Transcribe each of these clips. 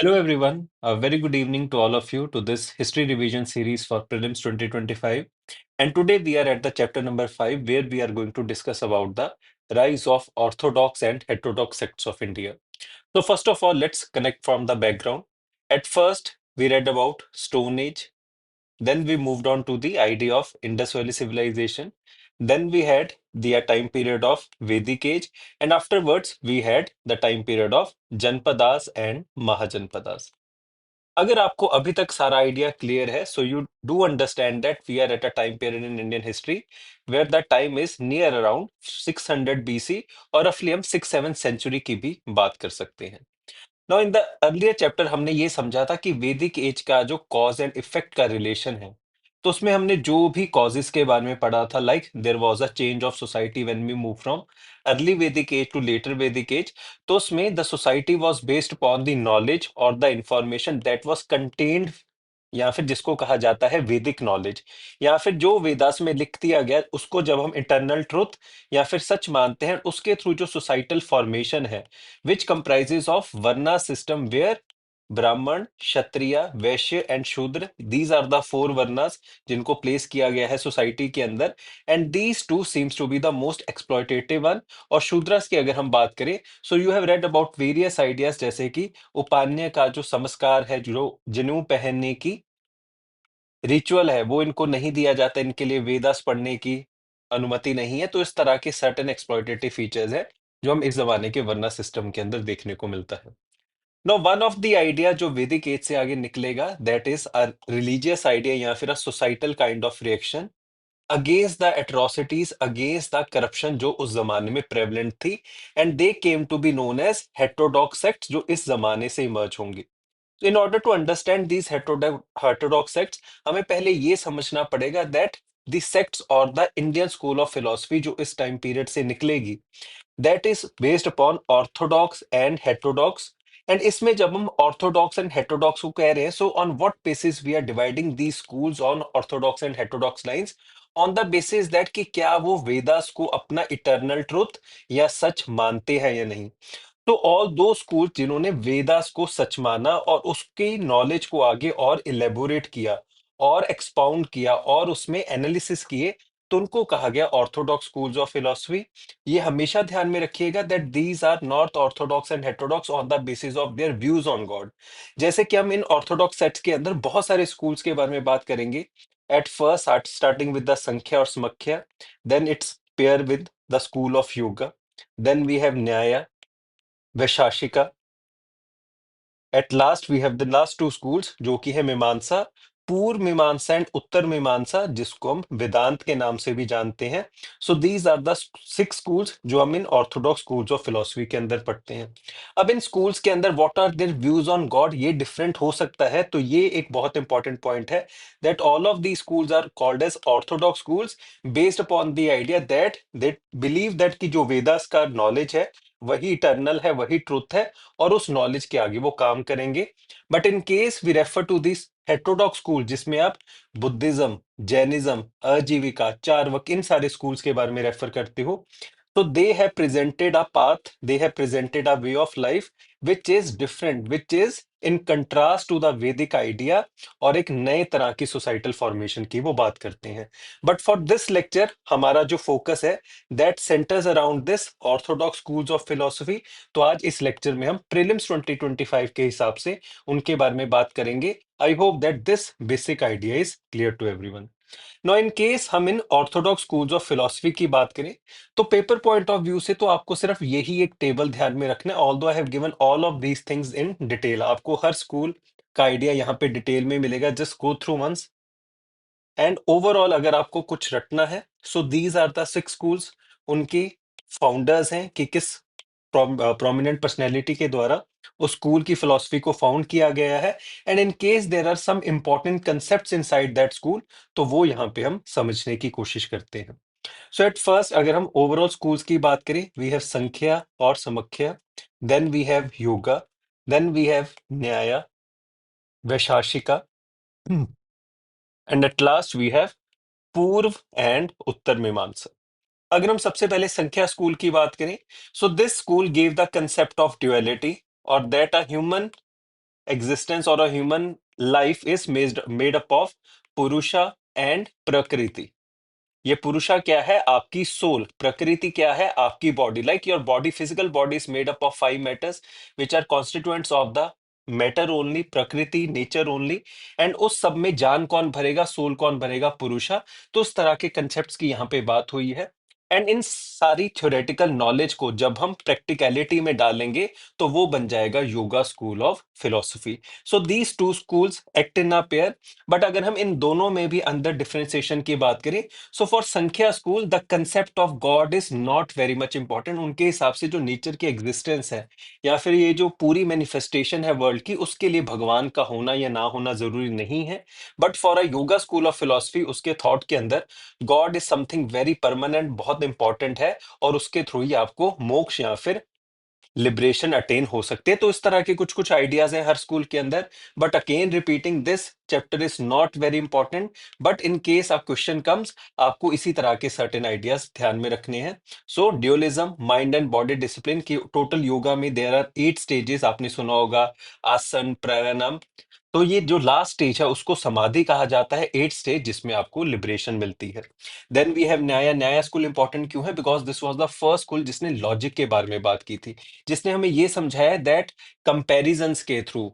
Hello, everyone. A very good evening to all of you to this history revision series for Prelims 2025. And today we are at the chapter number 5, where we are going to discuss about the rise of orthodox and heterodox sects of India. So, first of all, let's connect from the background. At first, we read about Stone Age. Then we moved on to the idea of Indus Valley civilization. Then we had the time period of Vedic age, and afterwards we had the time period of Janpadas and Mahajanpadas. अगर आपको अभी तक सारा idea clear है so you do understand that we are at a time period in Indian history where the time is near around 600 BC और रफली हम 6-7 century की भी बात कर सकते हैं। Now in the earlier chapter हमने ये समझा था कि वैदिक एज का जो कॉज एंड इफेक्ट का रिलेशन है, तो उसमें हमने जो भी कॉजेस के बारे में पढ़ा था, like there was a change of society when we move from early Vedic age to later Vedic age. तो उसमें the society was based upon the knowledge और the information that was contained, या फिर जिसको कहा जाता है वैदिक नॉलेज, या फिर जो वेदास में लिख दिया गया उसको जब हम इटर्नल ट्रुथ या फिर सच मानते हैं, उसके थ्रू जो सोसाइटल फॉर्मेशन है which comprises of Varna system where ब्राह्मण, क्षत्रिय, Vaishya and Shudra, these are the four varnas जिनको प्लेस किया गया है सोसाइटी के अंदर, and these two seems to be the most exploitative one. और शूद्रस की अगर हम बात करें, so you have read about various ideas, जैसे कि उपान्य का जो संस्कार है, जो जनेऊ पहनने की रिचुअल है, वो इनको नहीं दिया जाता, इनके लिए वेदास पढ़ने की अनुमति नहीं है। तो इस तरह के सर्टेन एक्सप्लॉयटेटिव फीचर्स है जो हम इस जमाने के वर्ना सिस्टम के अंदर देखने को मिलता है। Now one of the idea जो वैदिक एज से आगे निकलेगा, that is a religious idea या फिर a societal kind of reaction against the atrocities, against the corruption जो उस जमाने में प्रेवलेंट थी, and they came to be known as heterodox sects, जो इस जमाने से इमर्ज होंगे। So in order to understand these heterodox sects, हमें पहले ये समझना पड़ेगा that the sects or the Indian school of philosophy जो इस टाइम पीरियड से निकलेगी, that is based upon orthodox and heterodox. And इसमें जब हम orthodox and heterodox को कह रहे हैं, so on what basis we are dividing these schools on orthodox and heterodox lines? On the basis that कि क्या वो वेदास को अपना इटर्नल ट्रुथ या सच मानते हैं या नहीं। तो ऑल दो स्कूल जिन्होंने वेदास को सच माना और उसकी नॉलेज को आगे और इलेबोरेट किया और एक्सपाउंड किया और उसमें एनालिसिस किए, तो उनको कहा गया ऑर्थोडॉक्स स्कूल्स ऑफ फिलोसफी। ये हमेशा ध्यान में रखिएगा that these are not orthodox and heterodox on the basis of their views on god. जैसे कि हम इन ऑर्थोडॉक्स सेट्स के अंदर बहुत सारे स्कूल्स के बारे में बात करेंगे। At first starting with the Sankhya और Samkhya, then it's pair with the school of yoga, then we have Nyaya, Vaisheshika. At last we have the last two schools जो कि है मीमांसा, पूर्व मीमांसा एंड उत्तर मीमांसा, जिसको हम वेदांत के नाम से भी जानते हैं। So these are the six schools जो हम इन ऑर्थोडॉक्स स्कूल्स ऑफ फिलोसफी के अंदर पढ़ते हैं। अब इन स्कूल्स के अंदर what are their views on God, ये डिफरेंट हो सकता है। तो ये एक बहुत इंपॉर्टेंट पॉइंट है that all of the schools are called as orthodox schools based upon the idea that they believe that कि जो वेदास का नॉलेज है वही इटर्नल है, वही ट्रुथ है, और उस नॉलेज के आगे वो काम करेंगे। But in case we refer to this heterodox school, जिसमें आप बुद्धिज्म, जैनिज्म, अजीविका, चार्वक, इन सारे स्कूल्स के बारे में रेफर करते हो, तो they have presented a path, they have presented a way of life which is different, which is in contrast to the Vedic idea, और एक नए तरह की सोसाइटल फॉर्मेशन की वो बात करते हैं। बट फॉर दिस लेक्चर हमारा जो फोकस है that centres around this Orthodox schools of philosophy. तो आज इस लेक्चर में हम प्रीलिम्स 2025 के हिसाब से उनके बारे में बात करेंगे। I hope that this basic idea is clear to everyone. Now in case हम इन ऑर्थोडॉक्स स्कूल्स ऑफ फिलोसफी की बात करें, तो पेपर पॉइंट ऑफ व्यू से तो आपको सिर्फ यही एक टेबल ध्यान में रखना है। Although I have given all of these things in detail, आपको हर स्कूल का आइडिया यहाँ पे डिटेल में मिलेगा। Just go through once and overall अगर आपको कुछ रटना है, so these are the six schools. उनके फाउंडर्स हैं कि किस प्रोमिनेंट पर्सनैलिटी के द्वारा उस स्कूल की फिलोसफी को फाउंड किया गया है, and in case there are some important concept inside that school, तो वो यहाँ पे हम समझने की कोशिश करते हैं। सो एट फर्स्ट अगर हम ओवरऑल स्कूल्स की बात करें, वी हैव संख्या और Samkhya, then we have yoga, then we have Nyaya, Vaisheshika, and at last we have Purva and Uttara Mimamsa. अगर हम सबसे पहले संख्या स्कूल की बात करें, so this school gave the concept of duality और that a human existence or a human life is made up of Purusha and Prakriti. ये पुरुषा क्या है? आपकी सोल. प्रकृति क्या है? आपकी body. Like your body, physical body is made up of 5 matters which are constituents of the matter only, prakriti, nature only. And उस सब में जान कौन भरेगा? सोल कौन भरेगा? पुरुषा. तो उस तरह के कंसेप्ट की यहाँ पे बात हुई है. एंड इन सारी थ्योरेटिकल नॉलेज को जब हम प्रैक्टिकलिटी में डालेंगे तो वो बन जाएगा yoga school of philosophy. So these two schools act in a pair. But अगर हम इन दोनों में भी अंदर डिफरेंशिएशन की बात करें, सो फॉर संख्या school the concept of God is not very much important. उनके हिसाब से जो नेचर की एग्जिस्टेंस है या फिर ये जो पूरी मैनिफेस्टेशन है वर्ल्ड की, उसके लिए भगवान का होना या ना होना जरूरी नहीं है. But for a yoga school of philosophy, उसके थॉट के अंदर God is something very permanent, बहुत इंपॉर्टेंट है, और उसके थ्रू ही आपको मोक्ष या फिर लिबरेशन अटेन हो सकते हैं. तो इस तरह के कुछ कुछ आइडियाज हैं हर स्कूल के अंदर. But again repeating, this chapter is not very important. But in case a question comes, आपको इसी तरह के सर्टेन आइडियाज ध्यान में रखने हैं. So dualism, mind and body discipline की टोटल योगा में देयर आर 8 स्टेजेस. आपने सुना होगा आसन, प्राणायाम. तो ये जो लास्ट स्टेज है उसको समाधि कहा जाता है. 8 स्टेज जिसमें आपको लिबरेशन मिलती है. Then we have Nyaya. Nyaya school important क्यों है? Because this was the first school जिसने लॉजिक के बारे में बात की थी, जिसने हमें ये समझाया दैट कंपैरिजंस के थ्रू,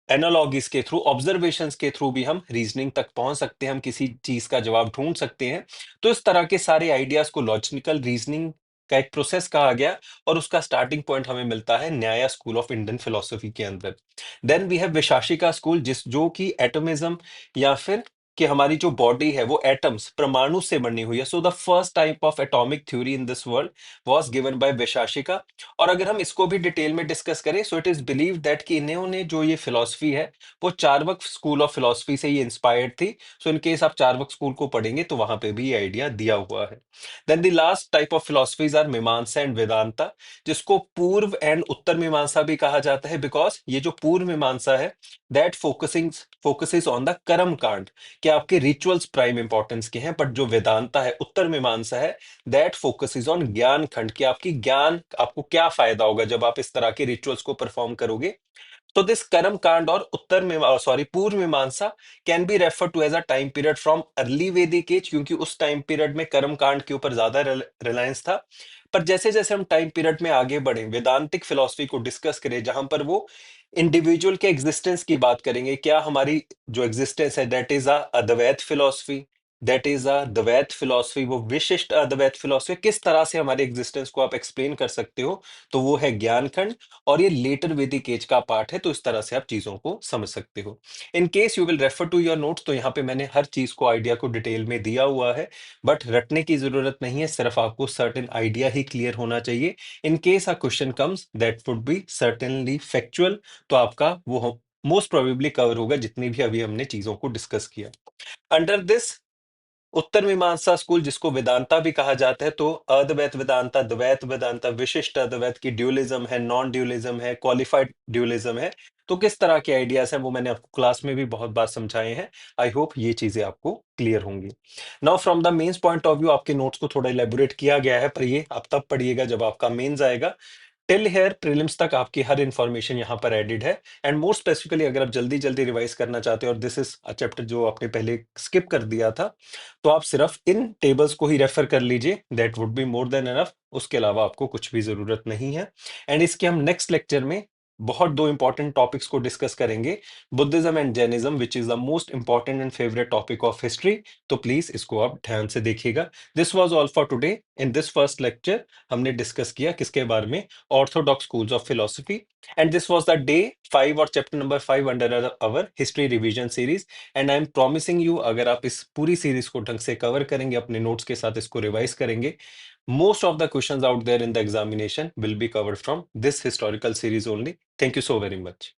एनालॉगीज के थ्रू, ऑब्जर्वेशंस के थ्रू भी हम रीजनिंग तक पहुंच सकते हैं, हम किसी चीज का जवाब ढूंढ सकते हैं. तो इस तरह के सारे आइडियाज को लॉजिकल रीजनिंग का एक प्रोसेस कहा गया, और उसका स्टार्टिंग पॉइंट हमें मिलता है न्याया स्कूल ऑफ इंडियन फिलोसफी के अंदर. देन वी हैव वैशाखिका स्कूल, जिस जो कि एटमिज्म या फिर कि हमारी जो बॉडी है वो एटम्स, परमाणु से बनी हुई है. So the first type of atomic theory in this world was given by Vaisheshika. और अगर हम इसको भी डिटेल में डिस्कस करें, so it is believe that कि इन्होंने जो ये फिलॉसफी है वो चार्वक स्कूल ऑफ फिलोसफी से ही इंस्पायर्ड थी. सो इन केस आप चार्वक स्कूल को पढ़ेंगे तो वहां पे भी ये आइडिया दिया हुआ है. Then the last type of philosophies are Mimamsa and Vedanta, जिसको पूर्व एंड उत्तर मीमांसा भी कहा जाता है. बिकॉज ये जो पूर्व मीमांसा है दैट फोकसेस ऑन द कर्म कांड, कि आपके रिचुअल्स प्राइम इंपॉर्टेंस के हैं. बट जो वेदांता है, उत्तर मीमांसा है, दैट फोकसेस ऑन ज्ञान खंड, कि आपकी ज्ञान, आपको क्या फायदा होगा जब आप इस तरह के रिचुअल्स को परफॉर्म करोगे. तो दिस कर्म कांड और उत्तर में, sorry, Purva Mimamsa can be refer to as a time period from early Vedic age, क्योंकि उस टाइम पीरियड में कर्म कांड के ऊपर ज्यादा रिलायंस था. पर जैसे जैसे हम टाइम पीरियड में आगे बढ़े, वेदांतिक फिलोसफी को डिस्कस करें, जहां पर वो इंडिविजुअल के एग्जिस्टेंस की बात करेंगे, क्या हमारी जो एग्जिस्टेंस है that is a Advaita philosophy, that is a Dvaita philosophy, वो विशिष्ट अद्वैत फिलोसफी, किस तरह से हमारे एग्जिस्टेंस को आप एक्सप्लेन कर सकते हो, तो वो है ज्ञान खंड. और ये लेटर वैदिक एज का पार्ट है. तो इस तरह से आप चीजों को समझ सकते हो. In case you will refer to your notes, तो यहाँ पे मैंने हर चीज को, आइडिया को डिटेल में दिया हुआ है. बट रटने की जरूरत नहीं है, सिर्फ आपको सर्टेन आइडिया ही क्लियर होना चाहिए. In case a question comes that would be certainly factual, तो आपका वो मोस्ट प्रोबेबली कवर होगा जितनी भी अभी हमने चीजों को डिस्कस किया. अंडर दिस उत्तर मीमांसा स्कूल, जिसको वेदांता भी कहा जाता है, तो अद्वैत वेदांता, द्वैत वेदांता, विशिष्ट अद्वैत की ड्यूलिज्म है, नॉन ड्यूलिज्म है, क्वालिफाइड ड्यूलिज्म है. तो किस तरह के आइडियाज हैं वो मैंने आपको क्लास में भी बहुत बार समझाए हैं. आई होप ये चीजें आपको क्लियर होंगी. Now from the mains point of view, आपके नोट्स को थोड़ा इलेबोरेट किया गया है, पर ये आप तब पढ़िएगा जब आपका मेंस आएगा. टिल हेयर प्रीलिम्स तक आपकी हर इंफॉर्मेशन यहाँ पर एडिड है. एंड मोर स्पेसिफिकली अगर आप जल्दी जल्दी रिवाइज करना चाहते हो, और दिस इज अ चैप्टर जो आपने पहले स्किप कर दिया था, तो आप सिर्फ इन टेबल्स को ही रेफर कर लीजिए. That would be more than enough. उसके अलावा आपको कुछ भी जरूरत नहीं है. एंड इसके हम नेक्स्ट लेक्चर में बहुत दो इंपॉर्टेंट टॉपिक्स को डिस्कस करेंगे, Buddhism and Jainism, which is the most important and favourite topic of history. तो प्लीज इसको आप ध्यान से देखिएगा. This was all for today. In this first lecture हमने डिस्कस किया किसके बारे में? Orthodox schools of philosophy. And this was the day 5 और chapter number 5 under our history revision series. And I am promising you, अगर आप इस पूरी सीरीज को ढंग से कवर करेंगे, अपने नोट्स के साथ इसको रिवाइज करेंगे, most of the questions out there in the examination will be covered from this historical series only. Thank you so very much.